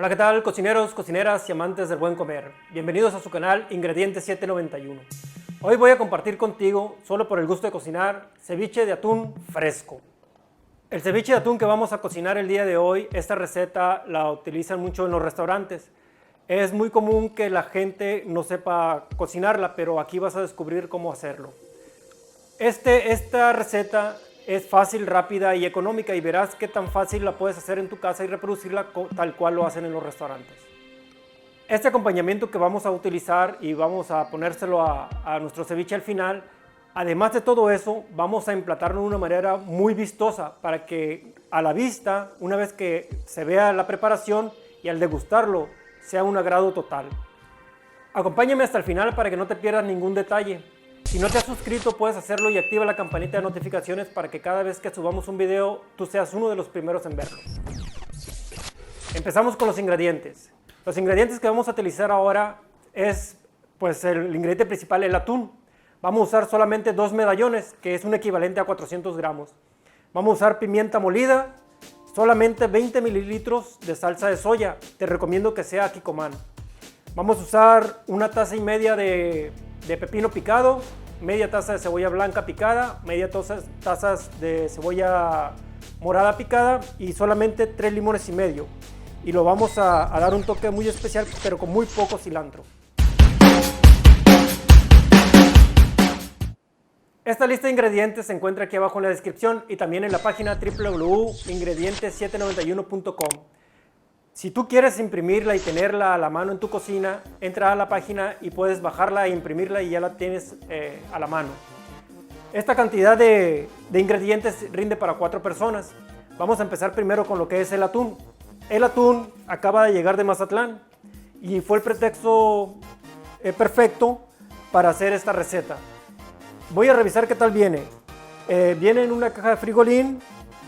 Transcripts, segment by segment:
Hola, ¿qué tal, cocineros, cocineras y amantes del buen comer? Bienvenidos a su canal Ingredientes 791. Hoy voy a compartir contigo, solo por el gusto de cocinar, ceviche de atún fresco. El ceviche de atún que vamos a cocinar el día de hoy, esta receta la utilizan mucho en los restaurantes. Es muy común que la gente no sepa cocinarla, pero aquí vas a descubrir cómo hacerlo. Esta receta es fácil, rápida y económica, y verás qué tan fácil la puedes hacer en tu casa y reproducirla tal cual lo hacen en los restaurantes. Este acompañamiento que vamos a utilizar y vamos a ponérselo a nuestro ceviche al final, además de todo eso, vamos a emplatarlo de una manera muy vistosa para que a la vista, una vez que se vea la preparación y al degustarlo, sea un agrado total. Acompáñame hasta el final para que no te pierdas ningún detalle. Si no te has suscrito, puedes hacerlo y activa la campanita de notificaciones para que cada vez que subamos un video, tú seas uno de los primeros en verlo. Empezamos con los ingredientes. Los ingredientes que vamos a utilizar ahora es, pues, el ingrediente principal, el atún. Vamos a usar solamente 2 medallones, que es un equivalente a 400 gramos. Vamos a usar pimienta molida, solamente 20 mililitros de salsa de soya. Te recomiendo que sea Kikkoman. Vamos a usar 1,5 tazas de pepino picado, media taza de cebolla blanca picada, media taza de cebolla morada picada y solamente 3 limones y medio. Y lo vamos a dar un toque muy especial, pero con muy poco cilantro. Esta lista de ingredientes se encuentra aquí abajo en la descripción y también en la página www.ingredientes791.com. Si tú quieres imprimirla y tenerla a la mano en tu cocina, entra a la página y puedes bajarla e imprimirla y ya la tienes a la mano. Esta cantidad de ingredientes rinde para 4 personas. Vamos a empezar primero con lo que es el atún. El atún acaba de llegar de Mazatlán y fue el pretexto perfecto para hacer esta receta. Voy a revisar qué tal viene. Viene en una caja de frijolín,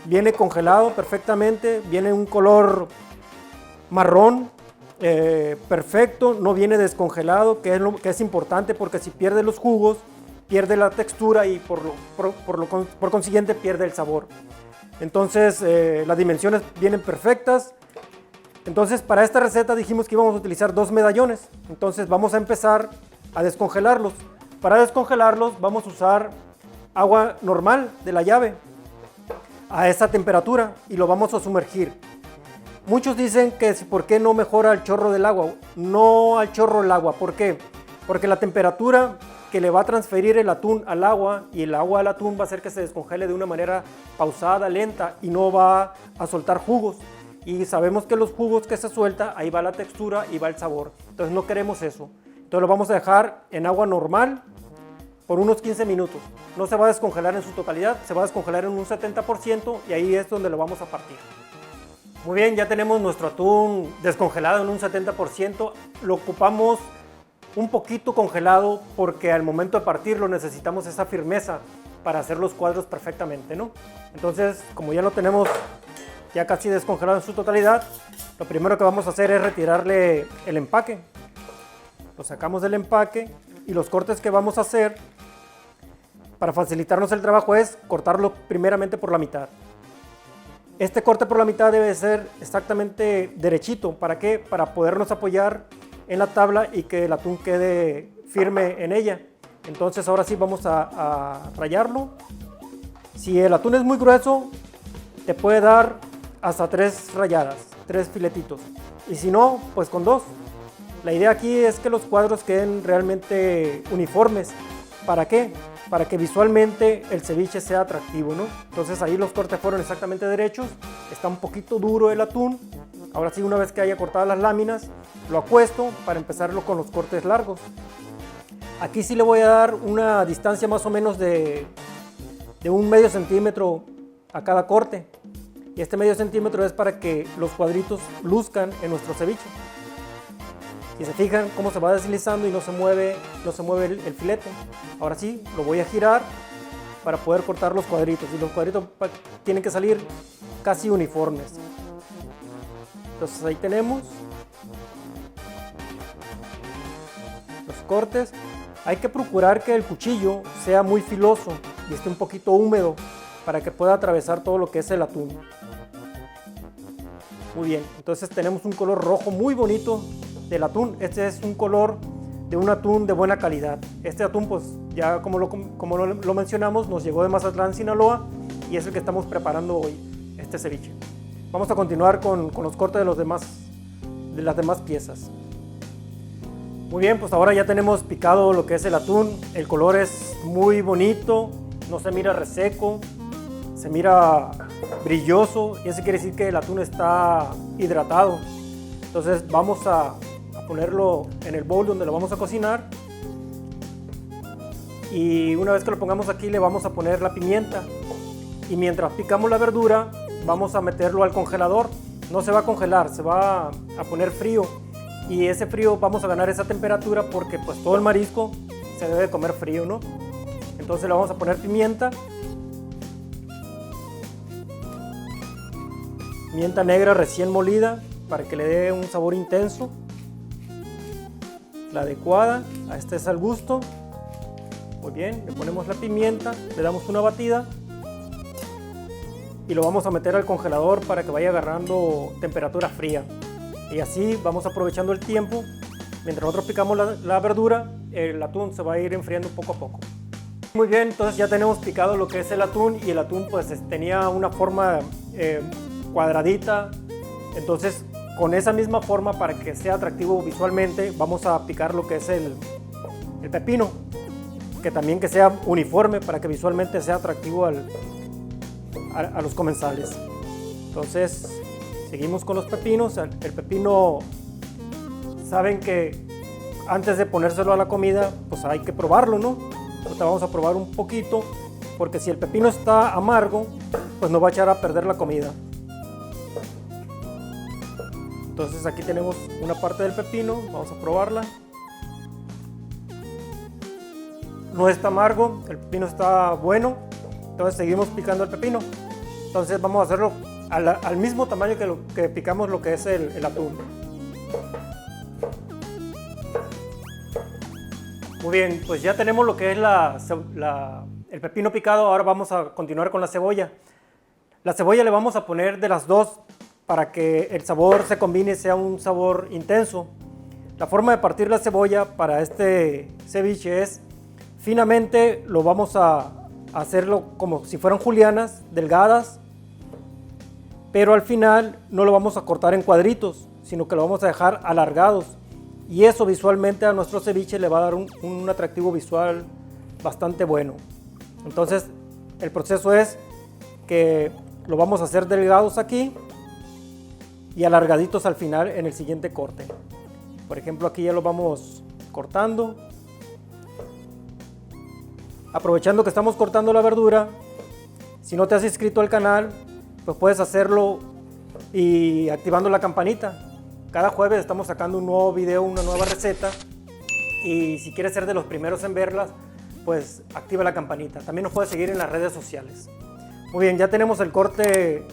viene congelado perfectamente, viene un color marrón, perfecto, no viene descongelado, que es importante porque si pierde los jugos, pierde la textura y por consiguiente pierde el sabor. Entonces las dimensiones vienen perfectas. Entonces para esta receta dijimos que íbamos a utilizar 2 medallones. Entonces vamos a empezar a descongelarlos. Para descongelarlos vamos a usar agua normal de la llave a esta temperatura y lo vamos a sumergir. Muchos dicen que por qué no mejora al chorro del agua, no al chorro del agua. ¿Por qué? Porque la temperatura que le va a transferir el atún al agua y el agua al atún va a hacer que se descongele de una manera pausada, lenta y no va a soltar jugos. Y sabemos que los jugos que se suelta, ahí va la textura y va el sabor. Entonces no queremos eso. Entonces lo vamos a dejar en agua normal por unos 15 minutos. No se va a descongelar en su totalidad, se va a descongelar en un 70% y ahí es donde lo vamos a partir. Muy bien, ya tenemos nuestro atún descongelado en un 70%. Lo ocupamos un poquito congelado porque al momento de partirlo necesitamos esa firmeza para hacer los cuadros perfectamente, ¿no? Entonces, como ya lo tenemos ya casi descongelado en su totalidad, lo primero que vamos a hacer es retirarle el empaque. Lo sacamos del empaque y los cortes que vamos a hacer para facilitarnos el trabajo es cortarlo primeramente por la mitad. Este corte por la mitad debe ser exactamente derechito. ¿Para qué? Para podernos apoyar en la tabla y que el atún quede firme en ella. Entonces ahora sí vamos a rallarlo. Si el atún es muy grueso, te puede dar hasta 3 rayadas, 3 filetitos. Y si no, pues con 2. La idea aquí es que los cuadros queden realmente uniformes. ¿Para qué? Para que visualmente el ceviche sea atractivo, ¿no? Entonces ahí los cortes fueron exactamente derechos. Está un poquito duro el atún. Ahora sí, una vez que haya cortado las láminas, lo acuesto para empezarlo con los cortes largos. Aquí sí le voy a dar una distancia más o menos de un medio centímetro a cada corte. Y este medio centímetro es para que los cuadritos luzcan en nuestro ceviche. Si se fijan cómo se va deslizando y no se mueve el filete. Ahora sí, lo voy a girar para poder cortar los cuadritos. Y los cuadritos tienen que salir casi uniformes. Entonces ahí tenemos los cortes. Hay que procurar que el cuchillo sea muy filoso y esté un poquito húmedo para que pueda atravesar todo lo que es el atún. Muy bien, entonces tenemos un color rojo muy bonito del atún. Este es un color de un atún de buena calidad. Este atún, pues ya como lo mencionamos, nos llegó de Mazatlán, Sinaloa, y es el que estamos preparando hoy, este ceviche. Vamos a continuar con los cortes de las demás piezas. Muy bien, pues ahora ya tenemos picado lo que es el atún. El color es muy bonito, no se mira reseco, se mira brilloso, y eso quiere decir que el atún está hidratado. Entonces vamos a ponerlo en el bowl donde lo vamos a cocinar, y una vez que lo pongamos aquí le vamos a poner la pimienta, y mientras picamos la verdura vamos a meterlo al congelador. No se va a congelar, se va a poner frío, y ese frío vamos a ganar esa temperatura porque pues todo el marisco se debe comer frío, ¿no? Entonces le vamos a poner pimienta negra recién molida para que le dé un sabor intenso, la adecuada, a este es al gusto. Muy bien, le ponemos la pimienta, le damos una batida y lo vamos a meter al congelador para que vaya agarrando temperatura fría, y así vamos aprovechando el tiempo. Mientras nosotros picamos la verdura, el atún se va a ir enfriando poco a poco. Muy bien, entonces ya tenemos picado lo que es el atún, y el atún pues tenía una forma cuadradita. Entonces con esa misma forma, para que sea atractivo visualmente, vamos a picar lo que es el pepino, que también que sea uniforme para que visualmente sea atractivo a los comensales. Entonces seguimos con los pepinos. El pepino, saben que antes de ponérselo a la comida pues hay que probarlo, ¿no? Ahorita vamos a probar un poquito, porque si el pepino está amargo pues nos va a echar a perder la comida. Entonces aquí tenemos una parte del pepino, vamos a probarla. No está amargo, el pepino está bueno, entonces seguimos picando el pepino. Entonces vamos a hacerlo al mismo tamaño que picamos lo que es el atún. Muy bien, pues ya tenemos lo que es el pepino picado. Ahora vamos a continuar con la cebolla. La cebolla le vamos a poner de las dos para que el sabor se combine y sea un sabor intenso. La forma de partir la cebolla para este ceviche es finamente, lo vamos a hacerlo como si fueran julianas, delgadas, pero al final no lo vamos a cortar en cuadritos, sino que lo vamos a dejar alargados, y eso visualmente a nuestro ceviche le va a dar un atractivo visual bastante bueno. Entonces el proceso es que lo vamos a hacer delgados aquí y alargaditos al final en el siguiente corte. Por ejemplo, aquí ya lo vamos cortando. Aprovechando que estamos cortando la verdura, si no te has inscrito al canal, pues puedes hacerlo y activando la campanita. Cada jueves estamos sacando un nuevo video, una nueva receta, y si quieres ser de los primeros en verlas, pues activa la campanita. También nos puedes seguir en las redes sociales. Muy bien, ya tenemos el corte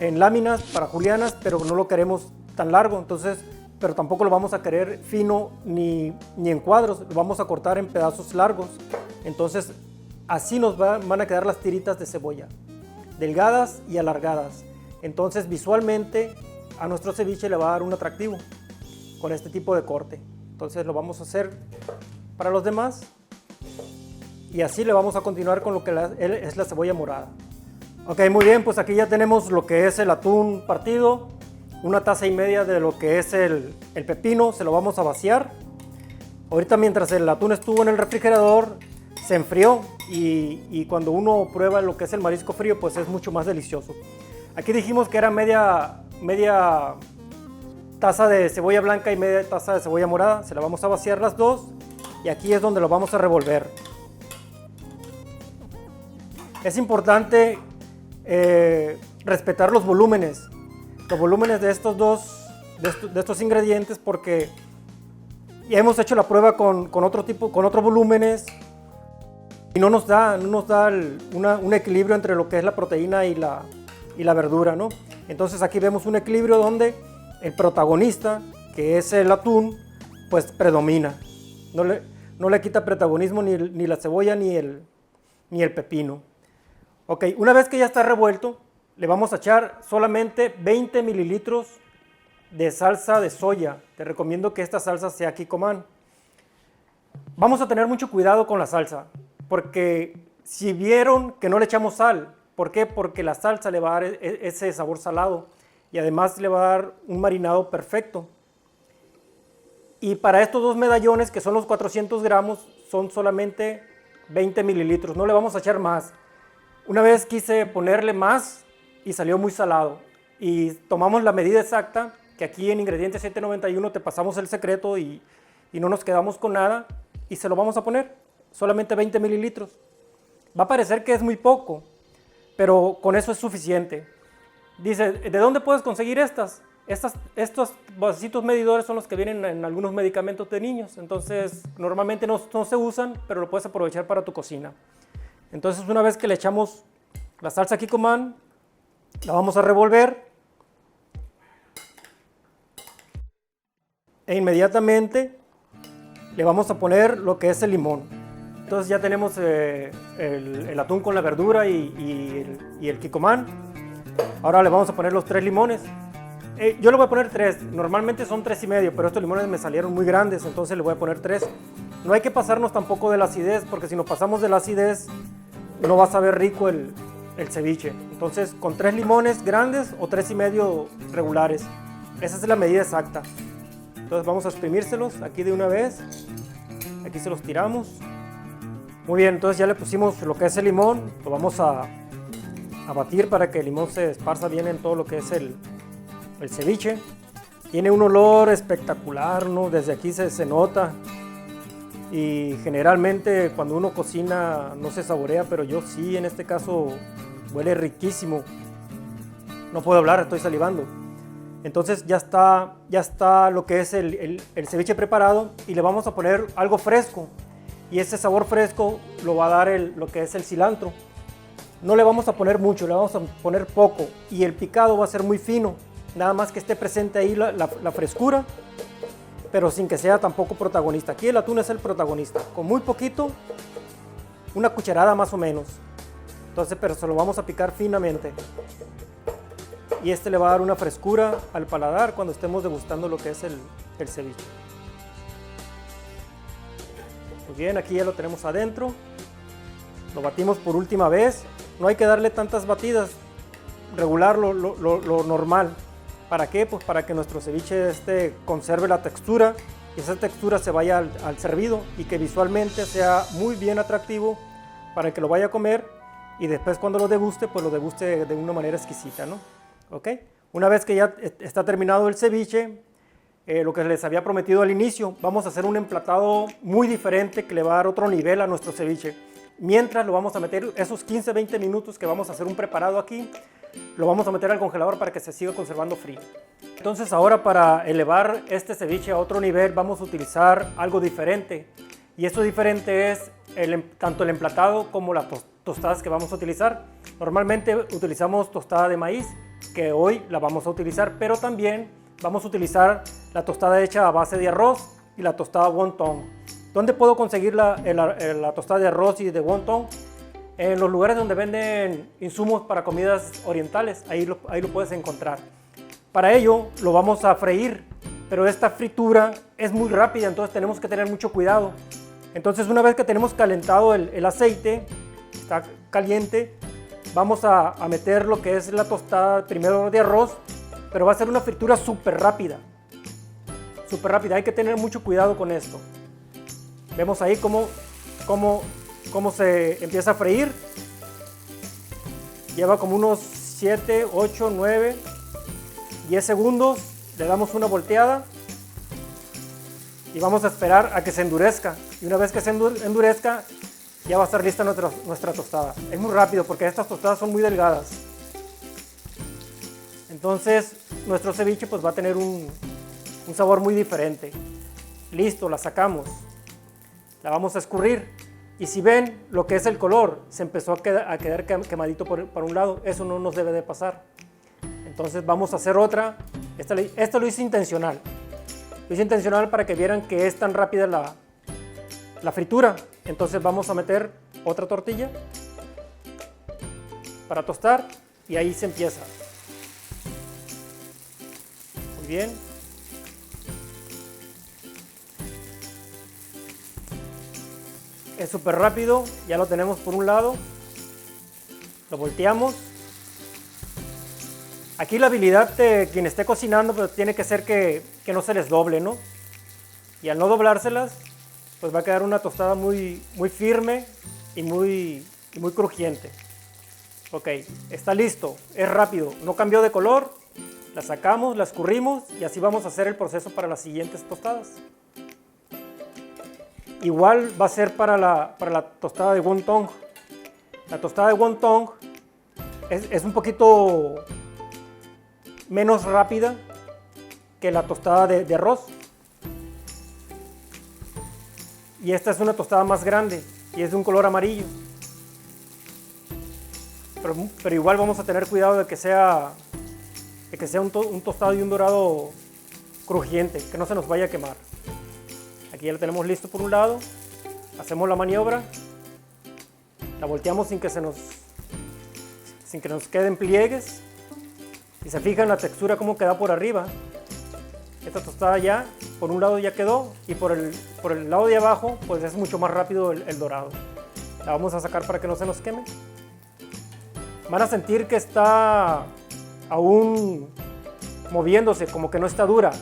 en láminas para julianas, pero no lo queremos tan largo, entonces, pero tampoco lo vamos a querer fino ni en cuadros, lo vamos a cortar en pedazos largos. Entonces así nos van a quedar las tiritas de cebolla, delgadas y alargadas. Entonces visualmente a nuestro ceviche le va a dar un atractivo con este tipo de corte. Entonces lo vamos a hacer para los demás, y así le vamos a continuar con lo que es la cebolla morada. Ok, muy bien, pues aquí ya tenemos lo que es el atún partido, 1,5 tazas de lo que es el pepino, se lo vamos a vaciar. Ahorita mientras el atún estuvo en el refrigerador, se enfrió, y cuando uno prueba lo que es el marisco frío, pues es mucho más delicioso. Aquí dijimos que era media taza de cebolla blanca y media taza de cebolla morada, se la vamos a vaciar las dos, y aquí es donde lo vamos a revolver. Es importante respetar los volúmenes de de estos ingredientes, porque ya hemos hecho la prueba con otros volúmenes y no nos da un equilibrio entre lo que es la proteína y la verdura, ¿no? Entonces aquí vemos un equilibrio donde el protagonista, que es el atún, pues predomina. No le quita protagonismo ni la cebolla ni el pepino. Ok, una vez que ya está revuelto, le vamos a echar solamente 20 mililitros de salsa de soya. Te recomiendo que esta salsa sea Kikkoman. Vamos a tener mucho cuidado con la salsa, porque si vieron que no le echamos sal, ¿por qué? Porque la salsa le va a dar ese sabor salado y además le va a dar un marinado perfecto. Y para estos dos medallones, que son los 400 gramos, son solamente 20 mililitros, no le vamos a echar más. Una vez quise ponerle más y salió muy salado. Y tomamos la medida exacta, que aquí en Ingredientes 791 te pasamos el secreto y no nos quedamos con nada. Y se lo vamos a poner, solamente 20 mililitros. Va a parecer que es muy poco, pero con eso es suficiente. Dice, ¿de dónde puedes conseguir estas? Estos vasitos medidores son los que vienen en algunos medicamentos de niños, entonces normalmente no se usan, pero lo puedes aprovechar para tu cocina. Entonces una vez que le echamos la salsa Kikkoman, la vamos a revolver e inmediatamente le vamos a poner lo que es el limón. Entonces ya tenemos el atún con la verdura y el Kikkoman. Ahora le vamos a poner los 3 limones. Yo le voy a poner 3, normalmente son 3,5, pero estos limones me salieron muy grandes, entonces le voy a poner 3. No hay que pasarnos tampoco de la acidez, porque si nos pasamos de la acidez no va a saber rico el ceviche. Entonces con 3 limones grandes o 3,5 regulares. Esa es la medida exacta. Entonces vamos a exprimírselos aquí de una vez. Aquí se los tiramos. Muy bien, entonces ya le pusimos lo que es el limón. Lo vamos a batir para que el limón se esparza bien en todo lo que es el ceviche. Tiene un olor espectacular, ¿no? Desde aquí se nota. Y generalmente cuando uno cocina no se saborea, pero yo sí, en este caso huele riquísimo. No puedo hablar, estoy salivando. Entonces ya está lo que es el ceviche preparado y le vamos a poner algo fresco. Y ese sabor fresco lo va a dar lo que es el cilantro. No le vamos a poner mucho, le vamos a poner poco y el picado va a ser muy fino. Nada más que esté presente ahí la frescura, pero sin que sea tampoco protagonista. Aquí el atún es el protagonista, con muy poquito, una cucharada más o menos. Entonces, pero se lo vamos a picar finamente. Y este le va a dar una frescura al paladar cuando estemos degustando lo que es el ceviche. Muy bien, aquí ya lo tenemos adentro. Lo batimos por última vez. No hay que darle tantas batidas, regular lo normal. ¿Para qué? Pues para que nuestro ceviche conserve la textura y esa textura se vaya al servido y que visualmente sea muy bien atractivo para que lo vaya a comer y después cuando lo deguste, pues lo deguste de una manera exquisita, ¿no? ¿Ok? Una vez que ya está terminado el ceviche, lo que les había prometido al inicio, vamos a hacer un emplatado muy diferente que le va a dar otro nivel a nuestro ceviche. Mientras lo vamos a meter, esos 15-20 minutos que vamos a hacer un preparado aquí, lo vamos a meter al congelador para que se siga conservando frío. Entonces ahora para elevar este ceviche a otro nivel vamos a utilizar algo diferente. Y eso diferente es tanto el emplatado como las tostadas que vamos a utilizar. Normalmente utilizamos tostada de maíz, que hoy la vamos a utilizar, pero también vamos a utilizar la tostada hecha a base de arroz y la tostada wonton. ¿Dónde puedo conseguir la tostada de arroz y de wonton? En los lugares donde venden insumos para comidas orientales, ahí lo puedes encontrar. Para ello lo vamos a freír, pero esta fritura es muy rápida, entonces tenemos que tener mucho cuidado. Entonces una vez que tenemos calentado el aceite, está caliente, vamos a meter lo que es la tostada primero de arroz, pero va a ser una fritura súper rápida. Súper rápida, hay que tener mucho cuidado con esto. Vemos ahí cómo se empieza a freír. Lleva como unos 7, 8, 9, 10 segundos. Le damos una volteada y vamos a esperar a que se endurezca. Y una vez que se endurezca, ya va a estar lista nuestra tostada. Es muy rápido porque estas tostadas son muy delgadas. Entonces nuestro ceviche pues va a tener un sabor muy diferente. Listo, la sacamos. La vamos a escurrir. Y si ven lo que es el color, se empezó a quedar quemadito por un lado. Eso no nos debe de pasar. Entonces vamos a hacer otra. Esto lo hice intencional. Lo hice intencional para que vieran que es tan rápida la fritura. Entonces vamos a meter otra tortilla para tostar. y ahí se empieza. Muy bien. Es súper rápido, ya lo tenemos por un lado. Lo volteamos. Aquí la habilidad de quien esté cocinando pues tiene que ser que no se les doble, ¿no? Y al no doblárselas, pues va a quedar una tostada muy firme y muy crujiente. Ok, está listo, es rápido, no cambió de color, la sacamos, la escurrimos y así vamos a hacer el proceso para las siguientes tostadas. Igual va a ser para la tostada de wonton. La tostada de wonton es un poquito menos rápida que la tostada de arroz. Y esta es una tostada más grande y es de un color amarillo. Pero igual vamos a tener cuidado de que sea un tostado y un dorado crujiente, que no se nos vaya a quemar. Aquí ya lo tenemos listo por un lado. Hacemos la maniobra. La volteamos sin que nos queden pliegues. Y se fijan la textura cómo queda por arriba. Esta tostada ya, por un lado ya quedó y por el lado de abajo pues es mucho más rápido el dorado. La vamos a sacar para que no se nos queme. Van a sentir que está aún moviéndose, como que no está dura.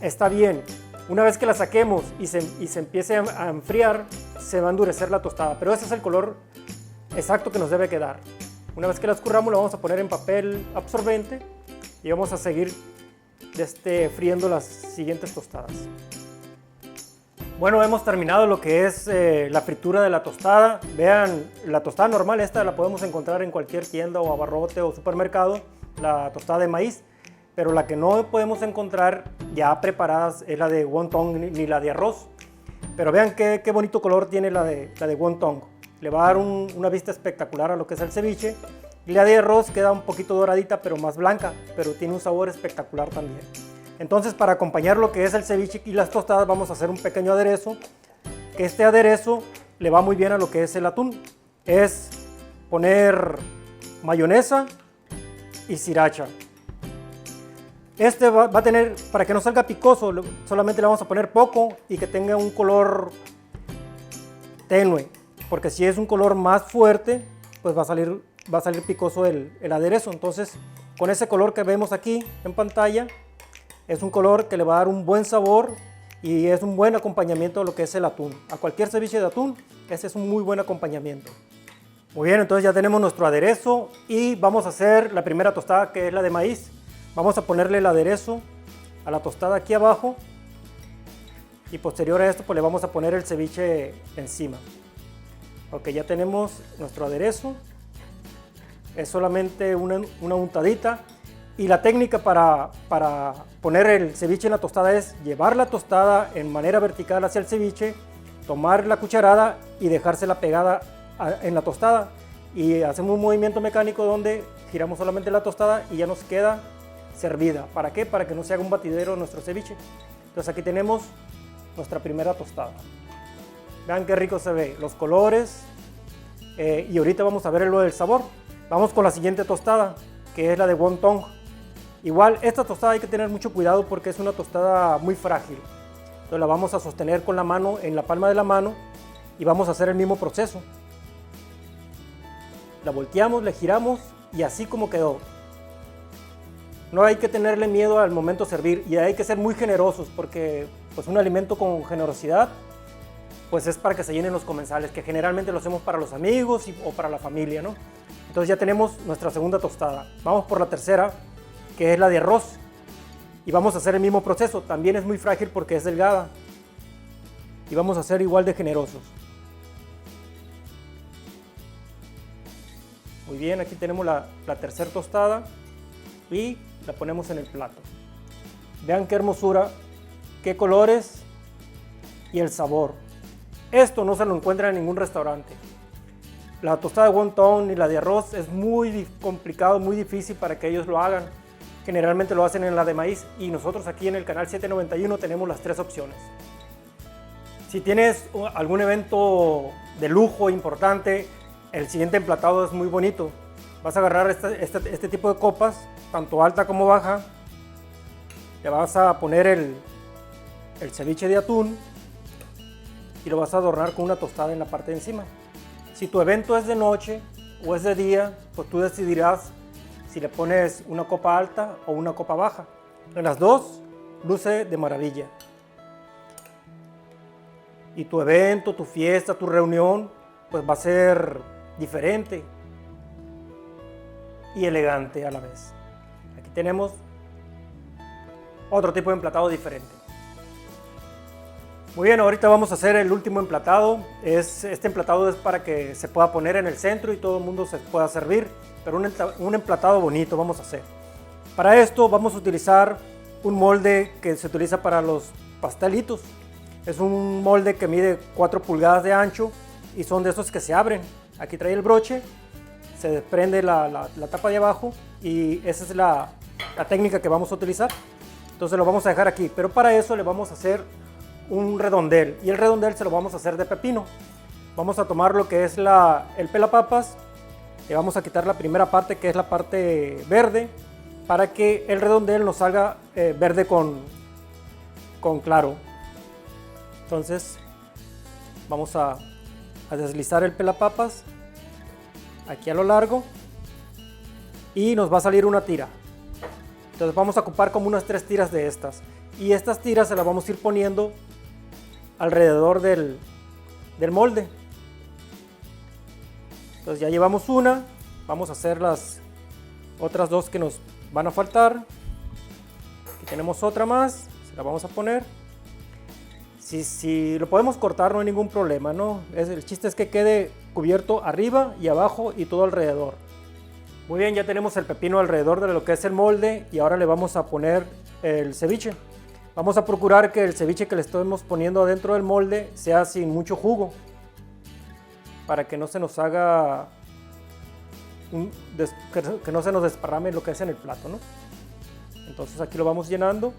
Está bien. Una vez que la saquemos y se empiece a enfriar, se va a endurecer la tostada, pero ese es el color exacto que nos debe quedar. Una vez que la escurramos, la vamos a poner en papel absorbente y vamos a seguir friendo las siguientes tostadas. Bueno, hemos terminado lo que es la fritura de la tostada. Vean, la tostada normal, esta la podemos encontrar en cualquier tienda o abarrote o supermercado, la tostada de maíz. Pero la que no podemos encontrar ya preparadas es la de wonton ni la de arroz. Pero vean qué bonito color tiene la de wonton. Le va a dar una vista espectacular a lo que es el ceviche. Y la de arroz queda un poquito doradita, pero más blanca, pero tiene un sabor espectacular también. Entonces, para acompañar lo que es el ceviche y las tostadas, vamos a hacer un pequeño aderezo. Que este aderezo le va muy bien a lo que es el atún. Es poner mayonesa y sriracha. Este va a tener, para que no salga picoso, solamente le vamos a poner poco y que tenga un color tenue. Porque si es un color más fuerte, pues va a salir picoso el aderezo. Entonces, con ese color que vemos aquí en pantalla, es un color que le va a dar un buen sabor y es un buen acompañamiento a lo que es el atún. A cualquier ceviche de atún, ese es un muy buen acompañamiento. Muy bien, entonces ya tenemos nuestro aderezo y vamos a hacer la primera tostada, que es la de maíz. Vamos a ponerle el aderezo a la tostada aquí abajo y posterior a esto pues le vamos a poner el ceviche encima. Ok, ya tenemos nuestro aderezo. Es solamente una untadita. Y la técnica para poner el ceviche en la tostada es llevar la tostada en manera vertical hacia el ceviche, tomar la cucharada y dejársela pegada en la tostada. Y hacemos un movimiento mecánico donde giramos solamente la tostada y ya nos queda servida. ¿Para qué? Para que no se haga un batidero nuestro ceviche. Entonces aquí tenemos nuestra primera tostada. Vean qué rico se ve, los colores. Y ahorita vamos a ver lo del sabor. Vamos con la siguiente tostada, que es la de wonton. Igual, esta tostada hay que tener mucho cuidado porque es una tostada muy frágil. Entonces la vamos a sostener con la mano, en la palma de la mano, y vamos a hacer el mismo proceso. La volteamos, le giramos y así como quedó. No hay que tenerle miedo al momento de servir y hay que ser muy generosos porque pues un alimento con generosidad pues es para que se llenen los comensales, que generalmente lo hacemos para los amigos o para la familia, ¿no? Entonces ya tenemos nuestra segunda tostada. Vamos por la tercera, que es la de arroz. Y vamos a hacer el mismo proceso. También es muy frágil porque es delgada. Y vamos a ser igual de generosos. Muy bien, aquí tenemos la tercera tostada. Y la ponemos en el plato. Vean qué hermosura, qué colores y el sabor. Esto no se lo encuentra en ningún restaurante. La tostada de wonton y la de arroz es muy complicado, muy difícil para que ellos lo hagan. Generalmente lo hacen en la de maíz y nosotros aquí en el canal 791 tenemos las tres opciones. Si tienes algún evento de lujo importante, el siguiente emplatado es muy bonito. Vas a agarrar este tipo de copas, tanto alta como baja. Le vas a poner el ceviche de atún y lo vas a adornar con una tostada en la parte de encima. Si tu evento es de noche o es de día, pues tú decidirás si le pones una copa alta o una copa baja. En las dos luce de maravilla. Y tu evento, tu fiesta, tu reunión, pues va a ser diferente y elegante a la vez. Aquí tenemos otro tipo de emplatado diferente. Muy bien, ahorita vamos a hacer el último emplatado. Este emplatado es para que se pueda poner en el centro y todo el mundo se pueda servir, pero un emplatado bonito vamos a hacer. Para esto vamos a utilizar un molde que se utiliza para los pastelitos. Es un molde que mide 4 pulgadas de ancho y son de esos que se abren. Aquí trae el broche, se desprende la tapa de abajo y esa es la técnica que vamos a utilizar. Entonces lo vamos a dejar aquí, pero para eso le vamos a hacer un redondel y el redondel se lo vamos a hacer de pepino. Vamos a tomar lo que es el pelapapas, le vamos a quitar la primera parte, que es la parte verde, para que el redondel nos salga verde con claro. Entonces vamos a deslizar el pelapapas aquí a lo largo y nos va a salir una tira. Entonces vamos a ocupar como unas 3 tiras de estas y estas tiras se las vamos a ir poniendo alrededor del molde. Entonces ya llevamos una, vamos a hacer las otras 2 que nos van a faltar. Aquí tenemos otra más, se la vamos a poner. Si lo podemos cortar no hay ningún problema, ¿no? El chiste es que quede cubierto arriba y abajo y todo alrededor. Muy bien, ya tenemos el pepino alrededor de lo que es el molde y ahora le vamos a poner el ceviche. Vamos a procurar que el ceviche que le estemos poniendo adentro del molde sea sin mucho jugo, para que no se nos haga, que no se nos desparrame lo que es en el plato, ¿no? Entonces aquí lo vamos llenando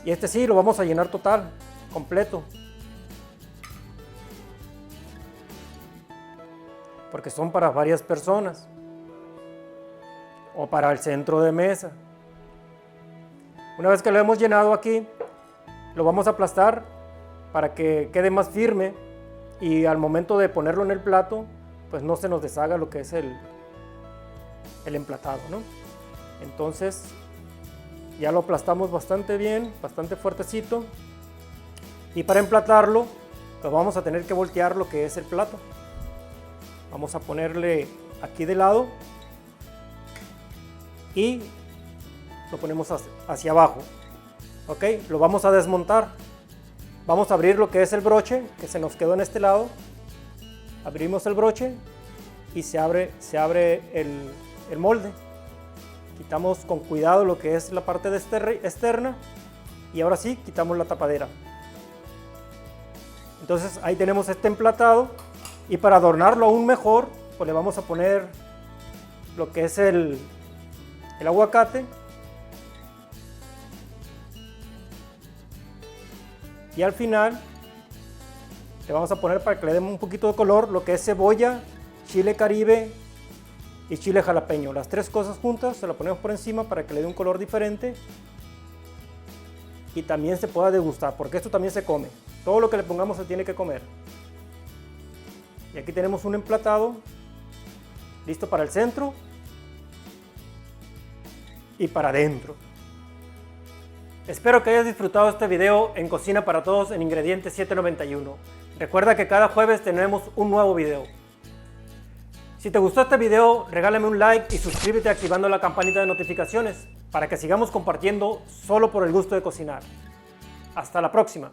y este sí lo vamos a llenar total, completo, porque son para varias personas o para el centro de mesa. Una vez que lo hemos llenado aquí, lo vamos a aplastar para que quede más firme y al momento de ponerlo en el plato, pues no se nos deshaga lo que es el emplatado, ¿no? Entonces ya lo aplastamos bastante bien, bastante fuertecito. Y para emplatarlo, pues vamos a tener que voltear lo que es el plato. Vamos a ponerle aquí de lado y lo ponemos hacia abajo. Ok, lo vamos a desmontar. Vamos a abrir lo que es el broche que se nos quedó en este lado. Abrimos el broche y se abre el molde. Quitamos con cuidado lo que es la parte externa y ahora sí quitamos la tapadera. Entonces ahí tenemos este emplatado y para adornarlo aún mejor, pues le vamos a poner lo que es el aguacate. Y al final le vamos a poner, para que le demos un poquito de color, lo que es cebolla, chile caribe y chile jalapeño. Las 3 cosas juntas se lo ponemos por encima para que le dé un color diferente y también se pueda degustar, porque esto también se come. Todo lo que le pongamos se tiene que comer. Y aquí tenemos un emplatado listo para el centro y para adentro. Espero que hayas disfrutado este video en Cocina para Todos en Ingredientes 791. Recuerda que cada jueves tenemos un nuevo video. Si te gustó este video, regálame un like y suscríbete activando la campanita de notificaciones para que sigamos compartiendo solo por el gusto de cocinar. Hasta la próxima.